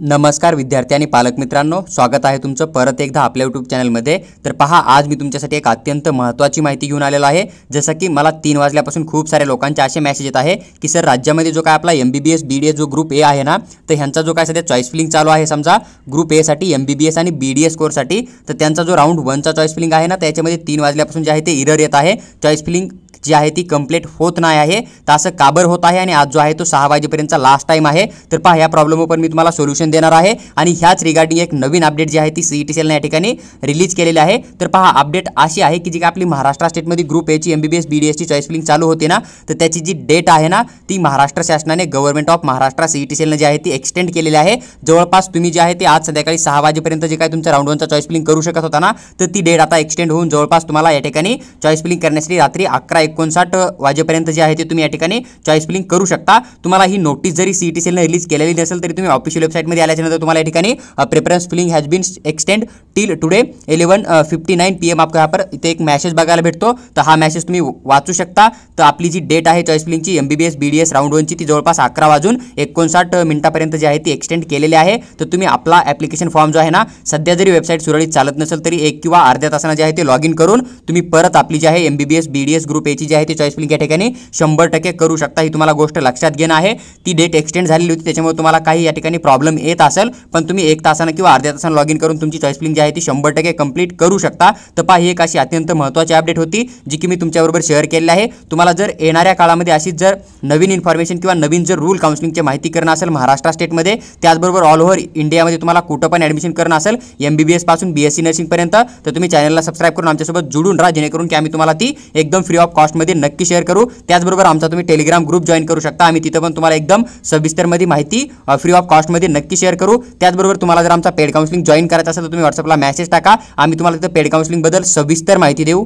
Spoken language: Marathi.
नमस्कार विद्यार्थी आणि पालक मित्रांनो, स्वागत आहे तुमचं परत एकदा आपल्या यूट्यूब चॅनलमध्ये। तर पहा, आज मी तुमच्यासाठी एक अत्यंत महत्त्वाची माहिती घेऊन आलेलो आहे। जसं की मला 3 वाजल्यापासून खूप सारे लोकांचे असे मेसेज येत आहे की सर, राज्यामध्ये जो काय आपला MBBS BDS जो ग्रुप ए आहे ना, तर ह्यांचा जो काय सध्या चॉईस फिलिंग चालू आहे, समजा ग्रुप ए साठी MBBS आणि BDS कोर्ससाठी, तर त्यांचा जो राऊंड 1चा चॉईस फिलिंग आहे ना, त्याच्यामध्ये 3 वाजल्यापासून जे आहे ते एरर येत आहे, चॉईस फिलिंग जी आहे ती कंप्लीट होत नाही आहे। तर असं का बरं होत आहे आणि आज जो आहे तो 6 वाजेपर्यंतचा लास्ट टाइम आहे। तर पहा, या प्रॉब्लेमवर मी तुम्हाला सोल्युशन देणार आहे आणि ह्याच रिगार्डिंग एक नवीन अपडेट जी आहे ती CET या ठिकाणी रिलीज केलेली आहे। तर पहा, अपडेट अशी आहे की जी काय आपली महाराष्ट्र स्टेटमध्ये ग्रुप ए ची MBBS BDS ची चॉईस फिलिंग चालू होते ना, तर त्याची जी डेट आहे ना, ती महाराष्ट्र शासनाने गव्हर्नमेंट ऑफ महाराष्ट्र CET जी आहे ती एक्सटेंड केलेली आहे। जवळपास तुम्ही जे आहे ते आज संध्याकाळी 6 वाजेपर्यंत जे काय तुमच्या राऊंड 1चा चॉईस फिलिंग करू शकत होता ना, तर ती डेट आता एक्सटेंड होऊन जवळपास तुम्हाला या ठिकाणी चॉईस फिलिंग करण्यासाठी रात्री 11:59 वाजेपर्यंत जे आहे ते तुम्ही या ठिकाणी चॉईस फिलिंग करू शकता। तुम्हाला ही नोटीस जरी CET ने रिलीज केलेली नसेल तरी तुम्ही ऑफिशियल वेबसाईटमध्ये आल्याच्यानंतर तुम्हाला या ठिकाणी preference filling has been extend till today 11:59 PM आपको यहाँ पर इथे एक मेसेज बघायला भेटतो। तर हा मेसेज तुम्ही वाचू शकता। तर आपली जी डेट आहे चॉईस फिलिंगची MBBS BDS राऊंड 1ची ती जवळपास 11:59 पर्यंत जी आहे ती एक्सटेंड केलेली आहे। तर तुम्ही आपला ॲप्लिकेशन फॉर्म जो आहे ना, सध्या जरी वेबसाईट सुरळीत चालत नसेल तरी 1 किंवा अर्ध्या तासाने जे आहे ते लॉग इन करून तुम्ही परत आपली जी आहे MBBS BDS ग्रुप ए ची जी आहे ती चॉईस फिलिंग या ठिकाणी 100% करू शकता। ही तुम्हाला गोष्ट लक्षात घेणं आहे। ती डेट एक्सटेंड झालेली होती, त्याच्यामुळे तुम्हाला काही या ठिकाणी प्रॉब्लेम येत असेल, पण तुम्ही 1 तासाने किंवा अर्ध्या तासाने लॉग इन करून तुमची चॉईस फिलिंग जी आहे ती 100% कंप्लीट करू शकता। तर पहा, ही एक अशी अत्यंत महत्त्वाची अपडेट होती जी की मी तुमच्याबरोबर शेअर केलेली आहे। तुम्हाला जर येणाऱ्या काळामध्ये अशीच जर नवीन इन्फॉर्मेशन किंवा नवीन जर रूल काउन्सिलिंगची माहिती करणं असेल महाराष्ट्र स्टेटमध्ये, त्याचबरोबर ऑल ओव्हर इंडियामध्ये तुम्हाला कुठं पण ॲडमिशन करणं असेल MBBS पासून BSc नर्सिंग पर्यंत, तर तुम्ही चॅनलला सबस्क्राईब करून आमच्यासोबत जुळून राहा, जेणेकरून की आम्ही तुम्हाला ती एकदम फ्री ऑफ कॉस्टमध्ये नक्की शेअर करू। त्याचबरोबर आमचा तुम्ही टेलिग्राम ग्रुप जॉईन करू शकता। आम्ही तिथं पण तुम्हाला एकदम सविस्तरमध्ये माहिती फ्री ऑफ कॉस्टमध्ये नक्की शेअर करू। त्याचबरोबर तुम्हाला जर आमचा पेड काउन्सिलिंग जॉईन करायचं असेल तर तुम्ही व्हॉट्सअपला मेसेज टाका, आम्ही तुम्हाला तिथं पेड काउन्सिलिंग बद्दल सविस्तर माहिती देऊ।